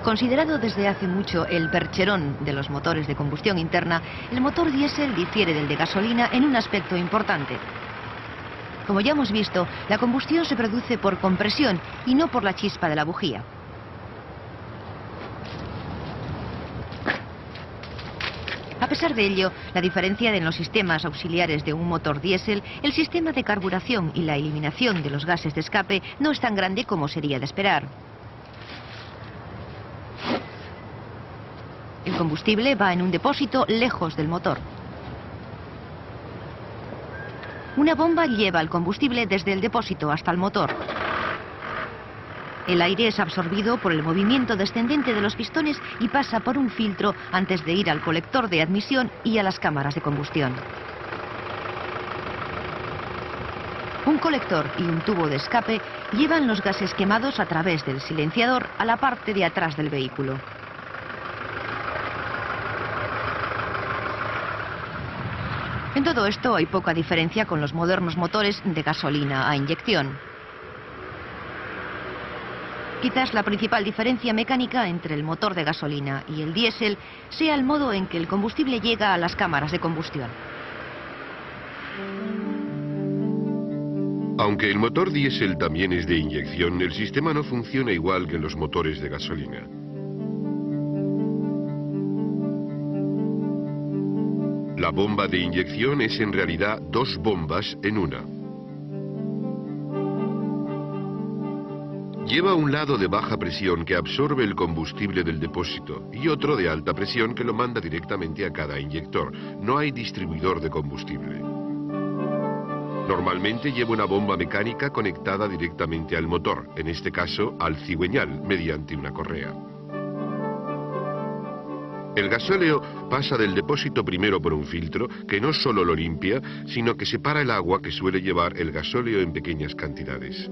Considerado desde hace mucho el percherón de los motores de combustión interna, el motor diésel difiere del de gasolina en un aspecto importante. Como ya hemos visto, la combustión se produce por compresión y no por la chispa de la bujía. A pesar de ello, la diferencia en los sistemas auxiliares de un motor diésel, el sistema de carburación y la eliminación de los gases de escape no es tan grande como sería de esperar. El combustible va en un depósito lejos del motor. Una bomba lleva el combustible desde el depósito hasta el motor. El aire es absorbido por el movimiento descendente de los pistones y pasa por un filtro antes de ir al colector de admisión y a las cámaras de combustión. Un colector y un tubo de escape llevan los gases quemados a través del silenciador a la parte de atrás del vehículo. En todo esto hay poca diferencia con los modernos motores de gasolina a inyección. Quizás la principal diferencia mecánica entre el motor de gasolina y el diésel sea el modo en que el combustible llega a las cámaras de combustión. Aunque el motor diésel también es de inyección, el sistema no funciona igual que en los motores de gasolina. La bomba de inyección es en realidad dos bombas en una. Lleva un lado de baja presión que absorbe el combustible del depósito y otro de alta presión que lo manda directamente a cada inyector. No hay distribuidor de combustible. Normalmente lleva una bomba mecánica conectada directamente al motor, en este caso al cigüeñal, mediante una correa. El gasóleo pasa del depósito primero por un filtro que no solo lo limpia, sino que separa el agua que suele llevar el gasóleo en pequeñas cantidades.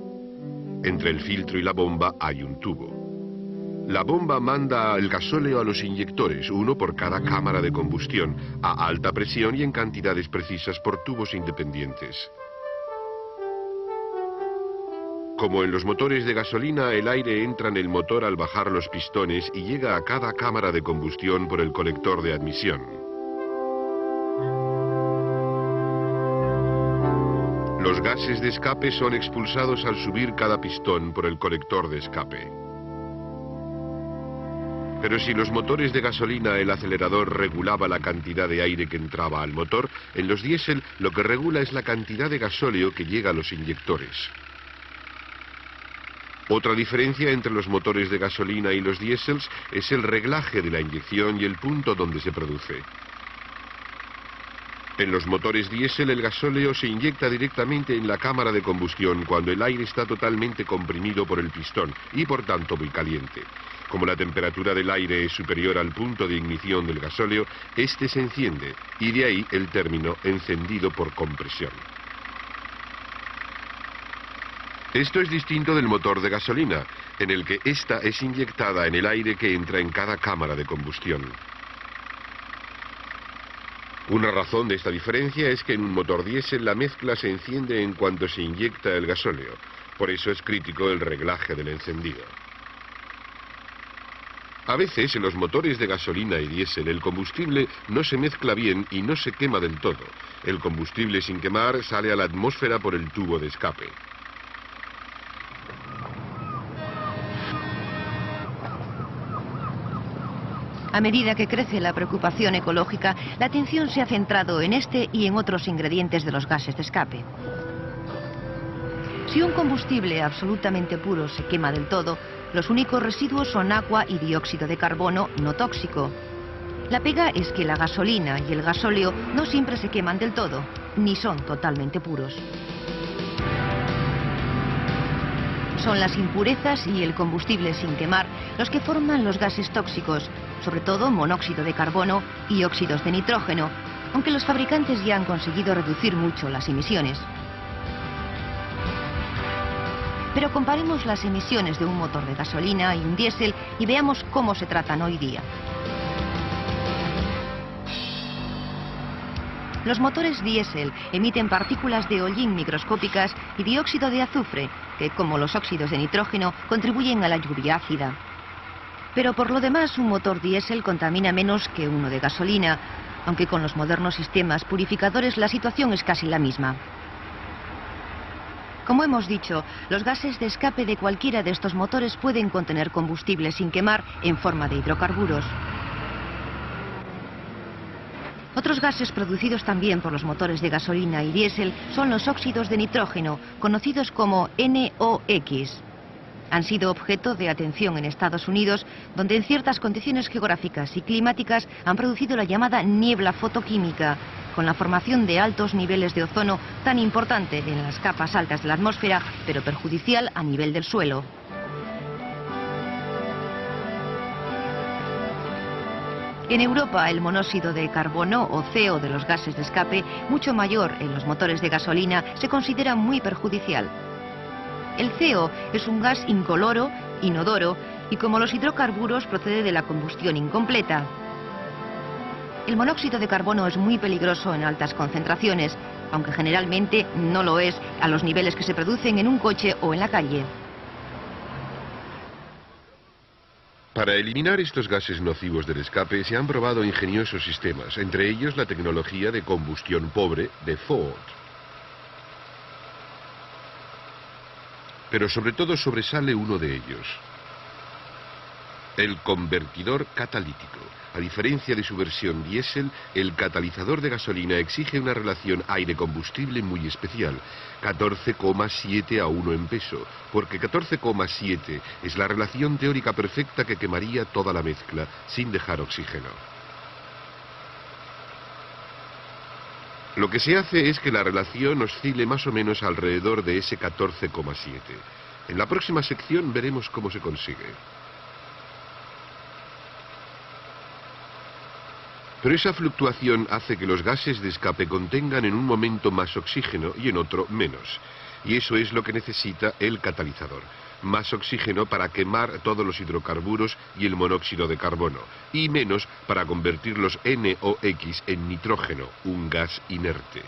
Entre el filtro y la bomba hay un tubo. La bomba manda el gasóleo a los inyectores, uno por cada cámara de combustión, a alta presión y en cantidades precisas por tubos independientes. Como en los motores de gasolina, el aire entra en el motor al bajar los pistones y llega a cada cámara de combustión por el colector de admisión. Los gases de escape son expulsados al subir cada pistón por el colector de escape. Pero si los motores de gasolina el acelerador regulaba la cantidad de aire que entraba al motor, en los diésel lo que regula es la cantidad de gasóleo que llega a los inyectores. Otra diferencia entre los motores de gasolina y los diésels es el reglaje de la inyección y el punto donde se produce. En los motores diésel el gasóleo se inyecta directamente en la cámara de combustión cuando el aire está totalmente comprimido por el pistón y por tanto muy caliente. Como la temperatura del aire es superior al punto de ignición del gasóleo, este se enciende y de ahí el término encendido por compresión. Esto es distinto del motor de gasolina, en el que esta es inyectada en el aire que entra en cada cámara de combustión. Una razón de esta diferencia es que en un motor diésel la mezcla se enciende en cuanto se inyecta el gasóleo. Por eso es crítico el reglaje del encendido. A veces en los motores de gasolina y diésel el combustible no se mezcla bien y no se quema del todo. El combustible sin quemar sale a la atmósfera por el tubo de escape. A medida que crece la preocupación ecológica, la atención se ha centrado en este y en otros ingredientes de los gases de escape. Si un combustible absolutamente puro se quema del todo, los únicos residuos son agua y dióxido de carbono no tóxico. La pega es que la gasolina y el gasóleo no siempre se queman del todo, ni son totalmente puros. Son las impurezas y el combustible sin quemar los que forman los gases tóxicos, sobre todo monóxido de carbono y óxidos de nitrógeno, aunque los fabricantes ya han conseguido reducir mucho las emisiones. Pero comparemos las emisiones de un motor de gasolina y un diésel y veamos cómo se tratan hoy día. Los motores diésel emiten partículas de hollín microscópicas y dióxido de azufre, que, como los óxidos de nitrógeno, contribuyen a la lluvia ácida. Pero por lo demás, un motor diésel contamina menos que uno de gasolina, aunque con los modernos sistemas purificadores la situación es casi la misma. Como hemos dicho, los gases de escape de cualquiera de estos motores pueden contener combustible sin quemar en forma de hidrocarburos. Otros gases producidos también por los motores de gasolina y diésel son los óxidos de nitrógeno, conocidos como NOx. Han sido objeto de atención en Estados Unidos, donde en ciertas condiciones geográficas y climáticas han producido la llamada niebla fotoquímica, con la formación de altos niveles de ozono tan importante en las capas altas de la atmósfera, pero perjudicial a nivel del suelo. En Europa, el monóxido de carbono o CO de los gases de escape, mucho mayor en los motores de gasolina, se considera muy perjudicial. El CO es un gas incoloro, inodoro, y como los hidrocarburos procede de la combustión incompleta. El monóxido de carbono es muy peligroso en altas concentraciones, aunque generalmente no lo es a los niveles que se producen en un coche o en la calle. Para eliminar estos gases nocivos del escape se han probado ingeniosos sistemas, entre ellos la tecnología de combustión pobre de Ford. Pero sobre todo sobresale uno de ellos: el convertidor catalítico. A diferencia de su versión diésel, el catalizador de gasolina exige una relación aire-combustible muy especial, 14,7 a 1 en peso, porque 14,7 es la relación teórica perfecta que quemaría toda la mezcla sin dejar oxígeno. Lo que se hace es que la relación oscile más o menos alrededor de ese 14,7. En la próxima sección veremos cómo se consigue. Pero esa fluctuación hace que los gases de escape contengan en un momento más oxígeno y en otro menos. Y eso es lo que necesita el catalizador: más oxígeno para quemar todos los hidrocarburos y el monóxido de carbono, y menos para convertir los NOx en nitrógeno, un gas inerte.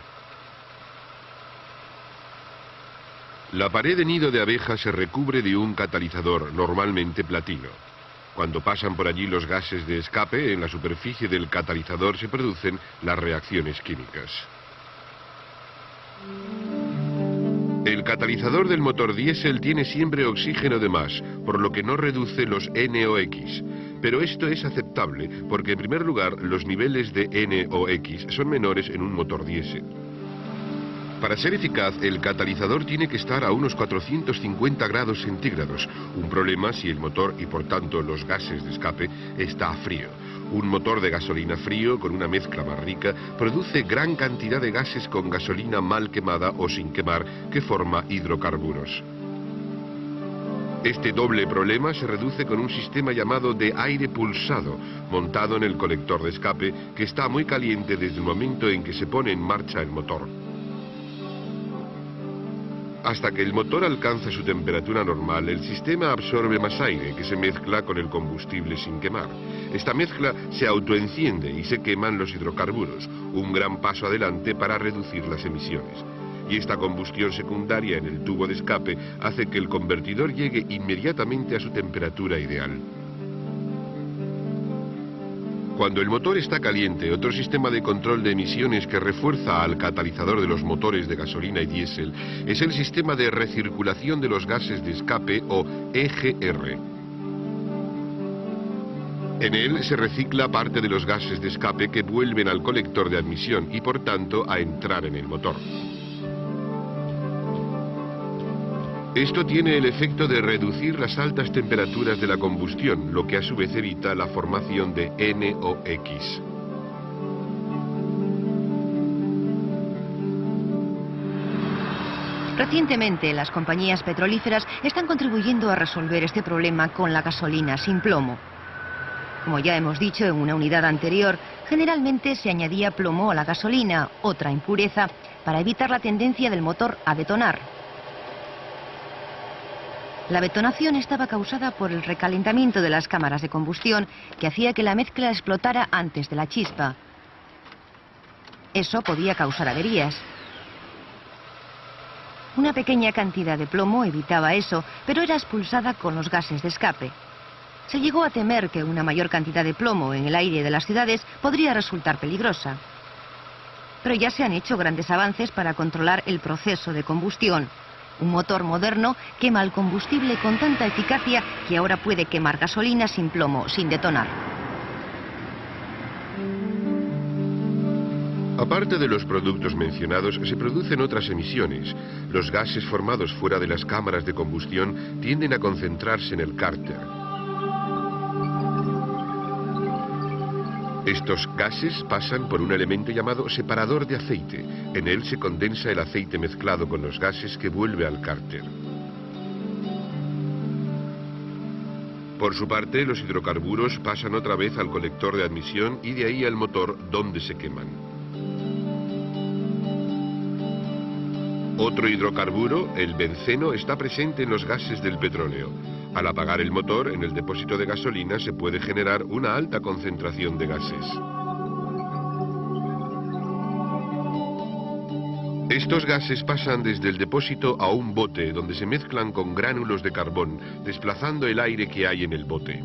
La pared de nido de abeja se recubre de un catalizador, normalmente platino. Cuando pasan por allí los gases de escape, en la superficie del catalizador se producen las reacciones químicas. El catalizador del motor diésel tiene siempre oxígeno de más, por lo que no reduce los NOx. Pero esto es aceptable, porque en primer lugar los niveles de NOx son menores en un motor diésel. Para ser eficaz, el catalizador tiene que estar a unos 450 grados centígrados, un problema si el motor y por tanto los gases de escape está frío. Un motor de gasolina frío con una mezcla más rica produce gran cantidad de gases con gasolina mal quemada o sin quemar, que forma hidrocarburos. Este doble problema se reduce con un sistema llamado de aire pulsado, montado en el colector de escape, que está muy caliente desde el momento en que se pone en marcha el motor. Hasta que el motor alcanza su temperatura normal, el sistema absorbe más aire que se mezcla con el combustible sin quemar. Esta mezcla se autoenciende y se queman los hidrocarburos, un gran paso adelante para reducir las emisiones. Y esta combustión secundaria en el tubo de escape hace que el convertidor llegue inmediatamente a su temperatura ideal. Cuando el motor está caliente, otro sistema de control de emisiones que refuerza al catalizador de los motores de gasolina y diésel es el sistema de recirculación de los gases de escape, o EGR. En él se recicla parte de los gases de escape que vuelven al colector de admisión y por tanto a entrar en el motor. Esto tiene el efecto de reducir las altas temperaturas de la combustión, lo que a su vez evita la formación de NOx. Recientemente, las compañías petrolíferas están contribuyendo a resolver este problema con la gasolina sin plomo. Como ya hemos dicho en una unidad anterior, generalmente se añadía plomo a la gasolina, otra impureza, para evitar la tendencia del motor a detonar. La detonación estaba causada por el recalentamiento de las cámaras de combustión, que hacía que la mezcla explotara antes de la chispa. Eso podía causar averías. Una pequeña cantidad de plomo evitaba eso, pero era expulsada con los gases de escape. Se llegó a temer que una mayor cantidad de plomo en el aire de las ciudades podría resultar peligrosa. Pero ya se han hecho grandes avances para controlar el proceso de combustión. Un motor moderno quema el combustible con tanta eficacia que ahora puede quemar gasolina sin plomo, sin detonar. Aparte de los productos mencionados, se producen otras emisiones. Los gases formados fuera de las cámaras de combustión tienden a concentrarse en el cárter. Estos gases pasan por un elemento llamado separador de aceite. En él se condensa el aceite mezclado con los gases que vuelve al cárter. Por su parte, los hidrocarburos pasan otra vez al colector de admisión y de ahí al motor, donde se queman. Otro hidrocarburo, el benceno, está presente en los gases del petróleo. Al apagar el motor, en el depósito de gasolina se puede generar una alta concentración de gases. Estos gases pasan desde el depósito a un bote, donde se mezclan con gránulos de carbón, desplazando el aire que hay en el bote.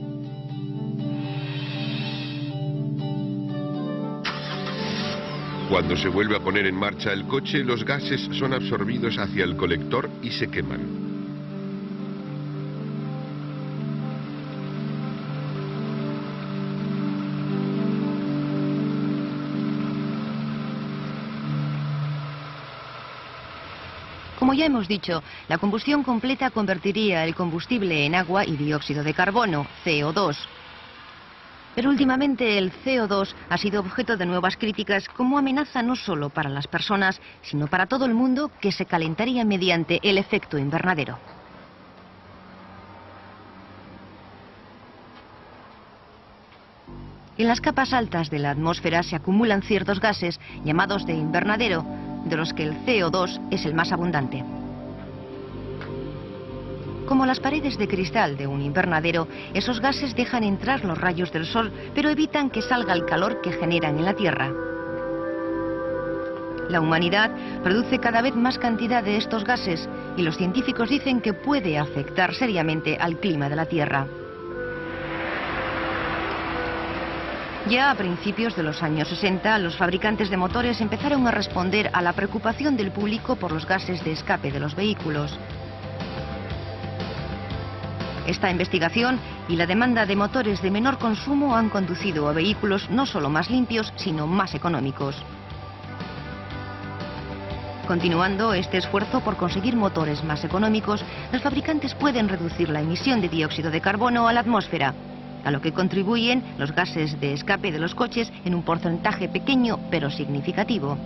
Cuando se vuelve a poner en marcha el coche, los gases son absorbidos hacia el colector y se queman. Como ya hemos dicho, la combustión completa convertiría el combustible en agua y dióxido de carbono, CO2. Pero últimamente el CO2 ha sido objeto de nuevas críticas como amenaza no solo para las personas, sino para todo el mundo, que se calentaría mediante el efecto invernadero. En las capas altas de la atmósfera se acumulan ciertos gases llamados de invernadero, de los que el CO2 es el más abundante. Como las paredes de cristal de un invernadero, esos gases dejan entrar los rayos del sol, pero evitan que salga el calor que generan en la Tierra. La humanidad produce cada vez más cantidad de estos gases y los científicos dicen que puede afectar seriamente al clima de la Tierra. Ya a principios de los años 60, los fabricantes de motores empezaron a responder a la preocupación del público por los gases de escape de los vehículos. Esta investigación y la demanda de motores de menor consumo han conducido a vehículos no solo más limpios, sino más económicos. Continuando este esfuerzo por conseguir motores más económicos, los fabricantes pueden reducir la emisión de dióxido de carbono a la atmósfera, a lo que contribuyen los gases de escape de los coches en un porcentaje pequeño pero significativo.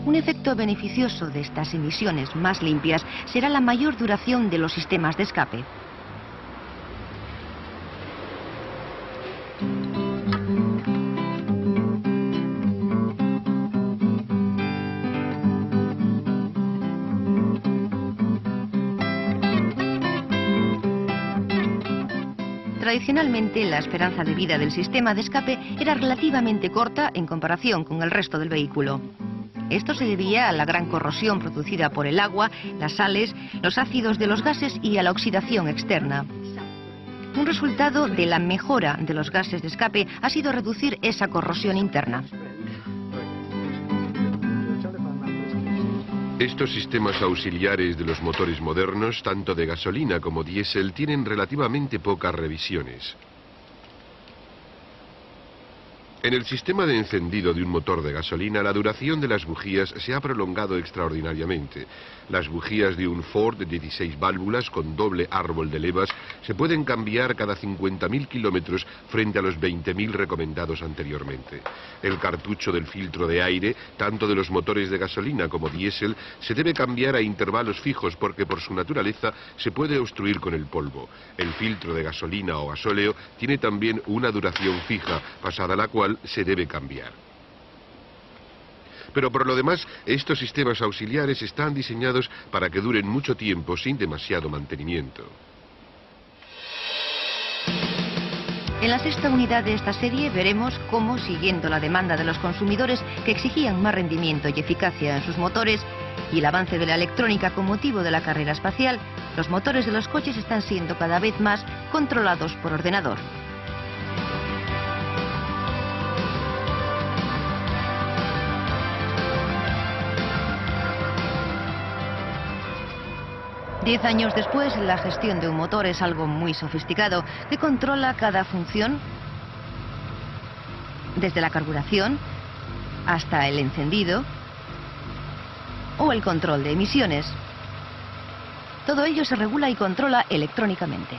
Un efecto beneficioso de estas emisiones más limpias será la mayor duración de los sistemas de escape. Tradicionalmente, la esperanza de vida del sistema de escape era relativamente corta en comparación con el resto del vehículo. Esto se debía a la gran corrosión producida por el agua, las sales, los ácidos de los gases y a la oxidación externa. Un resultado de la mejora de los gases de escape ha sido reducir esa corrosión interna. Estos sistemas auxiliares de los motores modernos, tanto de gasolina como diésel, tienen relativamente pocas revisiones. En el sistema de encendido de un motor de gasolina, la duración de las bujías se ha prolongado extraordinariamente. Las bujías de un Ford de 16 válvulas con doble árbol de levas se pueden cambiar cada 50.000 kilómetros frente a los 20.000 recomendados anteriormente. El cartucho del filtro de aire, tanto de los motores de gasolina como diésel, se debe cambiar a intervalos fijos porque por su naturaleza se puede obstruir con el polvo. El filtro de gasolina o gasóleo tiene también una duración fija, pasada la cual se debe cambiar. Pero por lo demás, estos sistemas auxiliares están diseñados para que duren mucho tiempo sin demasiado mantenimiento. En la sexta unidad de esta serie veremos cómo, siguiendo la demanda de los consumidores que exigían más rendimiento y eficacia en sus motores y el avance de la electrónica con motivo de la carrera espacial, Los motores de los coches están siendo cada vez más controlados por ordenador. Diez años después, la gestión de un motor es algo muy sofisticado que controla cada función, desde la carburación hasta el encendido o el control de emisiones. Todo ello se regula y controla electrónicamente.